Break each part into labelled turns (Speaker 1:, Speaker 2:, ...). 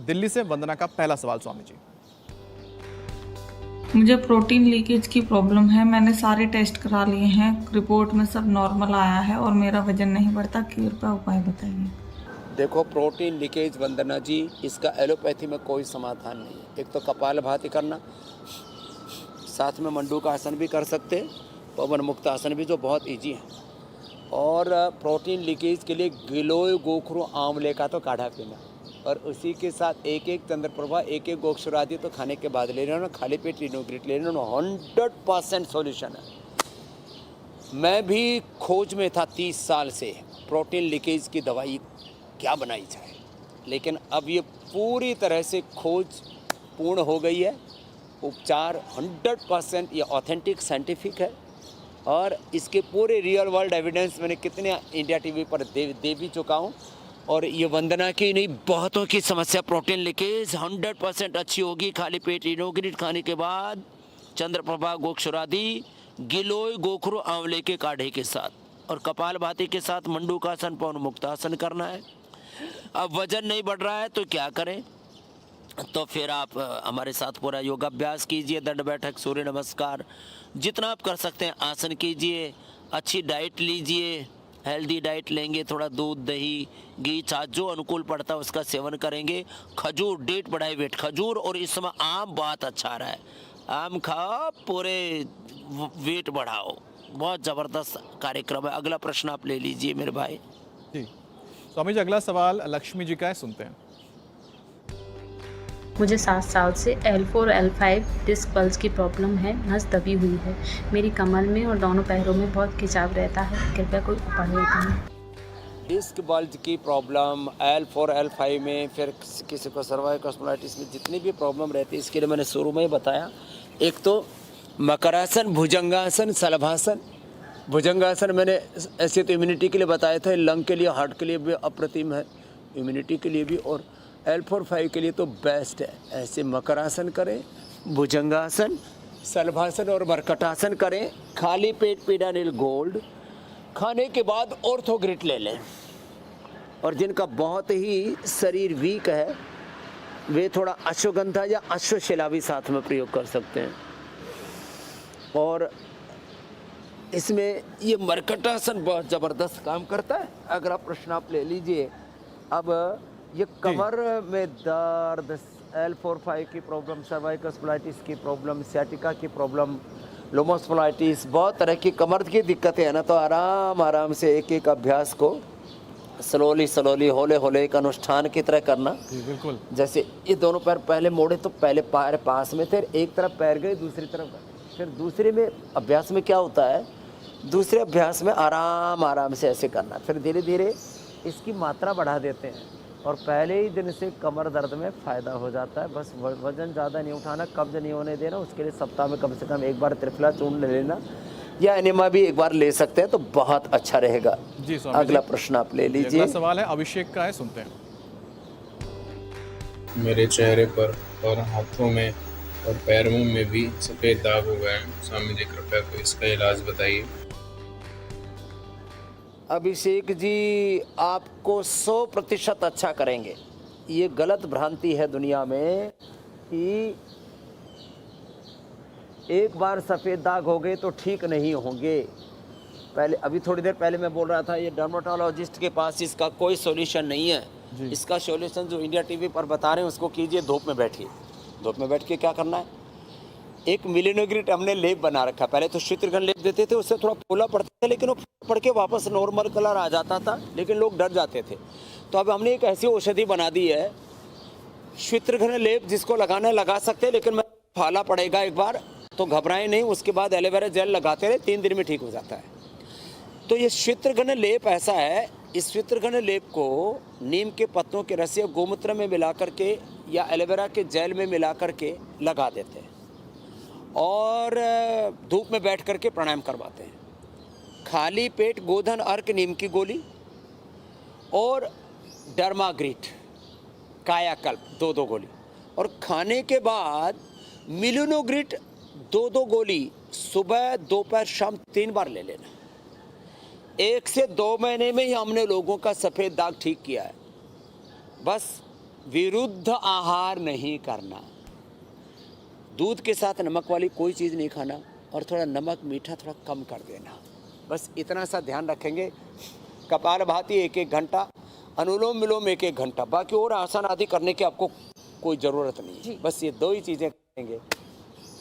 Speaker 1: दिल्ली से वंदना का पहला सवाल स्वामी जी।
Speaker 2: मुझे प्रोटीन लीकेज की प्रॉब्लम है। मैंने सारे टेस्ट करा लिए हैं, रिपोर्ट में सब नॉर्मल आया है और मेरा वजन नहीं बढ़ता। कृपया उपाय बताइए।
Speaker 3: देखो, प्रोटीन लीकेज वंदना जी, इसका एलोपैथी में कोई समाधान नहीं है। एक तो कपालभाति करना, साथ में मंडूक आसन भी कर सकते हैं, पवन मुक्त आसन भी, जो बहुत इजी है। और प्रोटीन लीकेज के लिए गिलोय गोखरू आंवले का तो काढ़ा पीना, और उसी के साथ एक एक चंद्रप्रभा, एक एक गोक्षुरादि तो खाने के बाद ले लेना, खाली पेट रिनोग्रिट ले लेना, 100% सॉल्यूशन है। मैं भी खोज में था 30 साल से, प्रोटीन लीकेज की दवाई क्या बनाई जाए, लेकिन अब ये पूरी तरह से खोज पूर्ण हो गई है। उपचार 100% ये ऑथेंटिक साइंटिफिक है, और इसके पूरे रियल वर्ल्ड एविडेंस मैंने कितने इंडिया टीवी पर दे भी चुका हूँ। और ये वंदना की नहीं, बहुतों की समस्या प्रोटीन लीकेज 100% अच्छी होगी खाली पेट रिनोग्रिट खाने के बाद, चंद्रप्रभा गोक्षुरादि, गिलोय गोखरू आंवले के काढ़े के साथ, और कपालभाति के साथ मंडूकासन पवन मुक्तासन करना है। अब वजन नहीं बढ़ रहा है तो क्या करें? तो फिर आप हमारे साथ पूरा योगाभ्यास कीजिए, दंड बैठक, सूर्य नमस्कार, जितना आप कर सकते हैं आसन कीजिए, अच्छी डाइट लीजिए, हेल्दी डाइट लेंगे, थोड़ा दूध, दही, घी, छाछ जो अनुकूल पड़ता है उसका सेवन करेंगे। खजूर, डेट बढ़ाए वेट, खजूर, और इस समय आम बहुत अच्छा आ रहा है, आम खाओ, पूरे वेट बढ़ाओ, बहुत ज़बरदस्त कार्यक्रम है। अगला प्रश्न आप ले लीजिए मेरे भाई
Speaker 1: जी। स्वामी जी, अगला सवाल लक्ष्मी जी का है, सुनते हैं।
Speaker 4: मुझे 7 साल से L4 L5 डिस्क बल्ज की प्रॉब्लम है। नस दबी हुई है, मेरी कमर में और दोनों पैरों में बहुत खिंचाव रहता है। कृपया कोई उपाय बताएं।
Speaker 3: डिस्क बल्ज की प्रॉब्लम L4 L5 में, फिर किसी को सर्वाइकल स्पॉन्डिलाइटिस में जितनी भी प्रॉब्लम रहती है, इसके लिए मैंने शुरू में ही बताया। एक तो मकरासन, भुजंगासन, शलभासन। भुजंगासन मैंने ऐसे तो इम्यूनिटी के लिए बताया था, लंग के लिए, हार्ट के लिए भी अप्रतिम है, इम्यूनिटी के लिए भी, और L4-5 के लिए तो बेस्ट है। ऐसे मकरासन करें, भुजंगासन, शलभासन और मरकटासन करें। खाली पेट पीडानिल गोल्ड खाने के बाद ऑर्थोग्रिट ले लें। और जिनका बहुत ही शरीर वीक है, वे थोड़ा अश्वगंधा या अश्वशिला भी साथ में प्रयोग कर सकते हैं। और इसमें ये मरकटासन बहुत ज़बरदस्त काम करता है। अगला प्रश्न आप ले लीजिए। अब ये कमर में दर्द, L4-5 की प्रॉब्लम, सर्वाइकल स्पॉन्डिलाइटिस की प्रॉब्लम, सियाटिका की प्रॉब्लम, लोमोस्पोलाइटिस, बहुत तरह की कमर की दिक्कतें हैं ना, तो आराम आराम से एक एक अभ्यास को स्लोली स्लोली, होले होले एक अनुष्ठान की तरह करना।
Speaker 1: बिल्कुल।
Speaker 3: जैसे ये दोनों पैर पहले मोड़े तो पहले पैर पास में थे, एक तरफ पैर गए, दूसरी तरफ गए। फिर दूसरे में अभ्यास में क्या होता है, दूसरे अभ्यास में आराम आराम से ऐसे करना, फिर धीरे धीरे इसकी मात्रा बढ़ा देते हैं, और पहले ही दिन से कमर दर्द में फ़ायदा हो जाता है। बस वजन ज़्यादा नहीं उठाना, कब्ज नहीं होने देना। उसके लिए सप्ताह में कम से कम एक बार त्रिफला चूर्ण ले लेना, या एनिमा भी एक बार ले सकते हैं, तो बहुत अच्छा रहेगा।
Speaker 1: जी स्वामी
Speaker 3: अगला
Speaker 1: जी।
Speaker 3: प्रश्न आप ले लीजिए।
Speaker 1: अगला सवाल है अभिषेक का है, सुनते हैं।
Speaker 5: मेरे चेहरे पर और हाथों में और पैरों में भी सफ़ेद दाग हो गए हैं। स्वामी जी, कृपया कोई इसका इलाज बताइए।
Speaker 3: अभिषेक जी, आपको 100% अच्छा करेंगे। ये गलत भ्रांति है दुनिया में कि एक बार सफ़ेद दाग हो गए तो ठीक नहीं होंगे। पहले, अभी थोड़ी देर पहले मैं बोल रहा था, ये डर्मेटोलॉजिस्ट के पास इसका कोई सॉल्यूशन नहीं है। इसका सॉल्यूशन जो इंडिया टीवी पर बता रहे हैं उसको कीजिए, धूप में बैठिए। धूप में बैठ के क्या करना है, एक मिलिनोग्रिट हमने लेप बना रखा। पहले तो श्वेतघन लेप देते थे, उससे थोड़ा पोला पड़ता था, लेकिन वो पड़ के वापस नॉर्मल कलर आ जाता था, लेकिन लोग डर जाते थे। तो अब हमने एक ऐसी औषधि बना दी है, श्वेतघन लेप, जिसको लगाना है लगा सकते हैं, लेकिन मैं फाला पड़ेगा एक बार, तो घबराएं नहीं। उसके बाद एलोवेरा जेल लगाते रहे, 3 दिन में ठीक हो जाता है। तो ये श्वेतघन लेप ऐसा है, इस श्वेतघन लेप को नीम के पत्तों के रस या गोमूत्र में मिला करके या एलोवेरा के जेल में मिला करके लगा देते हैं, और धूप में बैठ करके प्राणायाम करवाते हैं। खाली पेट गोधन अर्क नीम की गोली और डर्माग्रिट कायाकल्प 2-2 गोली, और खाने के बाद मिलिनोग्रिट 2-2 गोली सुबह, दोपहर, शाम 3 बार ले लेना। 1 से 2 महीने में ही हमने लोगों का सफ़ेद दाग ठीक किया है। बस विरुद्ध आहार नहीं करना, दूध के साथ नमक वाली कोई चीज़ नहीं खाना, और थोड़ा नमक मीठा थोड़ा कम कर देना, बस इतना सा ध्यान रखेंगे। कपालभाति 1-1 घंटा, अनुलोम विलोम 1-1 घंटा, बाकी और आसन आदि करने की आपको कोई ज़रूरत नहीं है, बस ये 2 ही चीज़ें करेंगे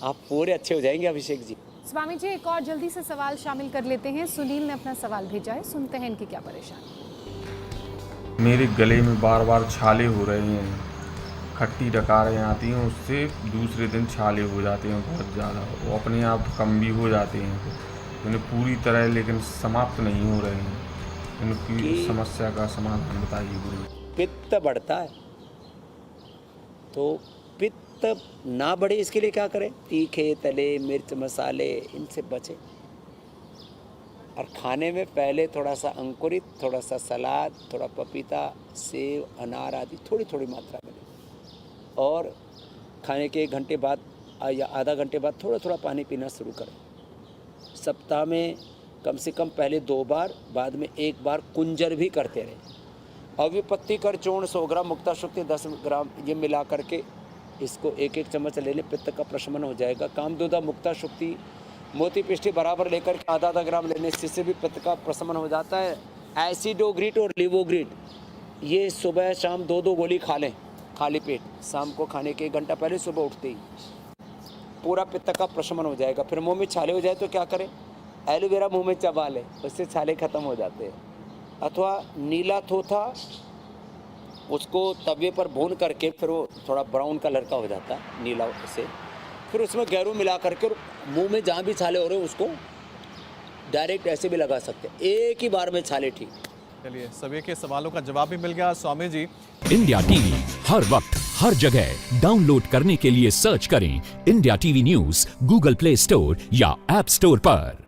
Speaker 3: आप पूरे अच्छे हो जाएंगे। अभिषेक जी,
Speaker 6: स्वामी जी एक और जल्दी से सवाल शामिल कर लेते हैं। सुनील ने अपना सवाल भेजा है, सुनते हैं इनकी क्या परेशानी।
Speaker 7: मेरे गले में बार बार छाले हो रहे हैं, खट्टी डकारें आती हैं, उससे दूसरे दिन छाले हो जाते हैं बहुत ज़्यादा, वो अपने आप कम भी हो जाते हैं, उन्हें पूरी तरह लेकिन समाप्त नहीं हो रहे हैं। उनकी समस्या का समाधान बताइए गुरु।
Speaker 3: पित्त बढ़ता है, तो पित्त ना बढ़े इसके लिए क्या करें? तीखे तले मिर्च मसाले इनसे बचें, और खाने में पहले थोड़ा सा अंकुरित, थोड़ा सा सलाद, थोड़ा पपीता, सेब, अनार आदि थोड़ी थोड़ी मात्रा में लें, और खाने के 1 घंटे बाद या आधा घंटे बाद थोड़ा थोड़ा पानी पीना शुरू करें। सप्ताह में कम से कम पहले 2 बार, बाद में 1 बार कुंजर भी करते रहें। अविपत्ति कर चूर्ण 100 ग्राम, मुक्ता शुक्ति 10 ग्राम, ये मिला करके इसको 1-1 चम्मच ले लें, पित्त का प्रशमन हो जाएगा। कामदूधा, मुक्ता शुक्ति, मोती पिष्टी बराबर लेकर के आधा ग्राम लेने से भी पित्त का प्रशमन हो जाता है। एसिडोग्रिट और लिवोग्रिट ये सुबह शाम 2-2 गोली खा लें खाली पेट, शाम को खाने के 1 घंटा पहले, सुबह उठते ही पूरा पित्त का प्रशमन हो जाएगा। फिर मुंह में छाले हो जाए तो क्या करें? एलोवेरा मुंह में चबा लें, उससे छाले खत्म हो जाते हैं। अथवा नीला थोथा, उसको तवे पर भून करके फिर वो थोड़ा ब्राउन कलर का हो जाता है नीला से, फिर उसमें गैरू मिला करके मुंह में जहाँ भी छाले हो रहे हैं उसको डायरेक्ट ऐसे भी लगा सकते हैं, एक ही बार में छाले ठीक।
Speaker 1: चलिए, सभी के सवालों का जवाब भी मिल गया स्वामी जी।
Speaker 8: इंडिया टीवी हर वक्त हर जगह डाउनलोड करने के लिए सर्च करें India TV news Google play store या ऐप स्टोर पर।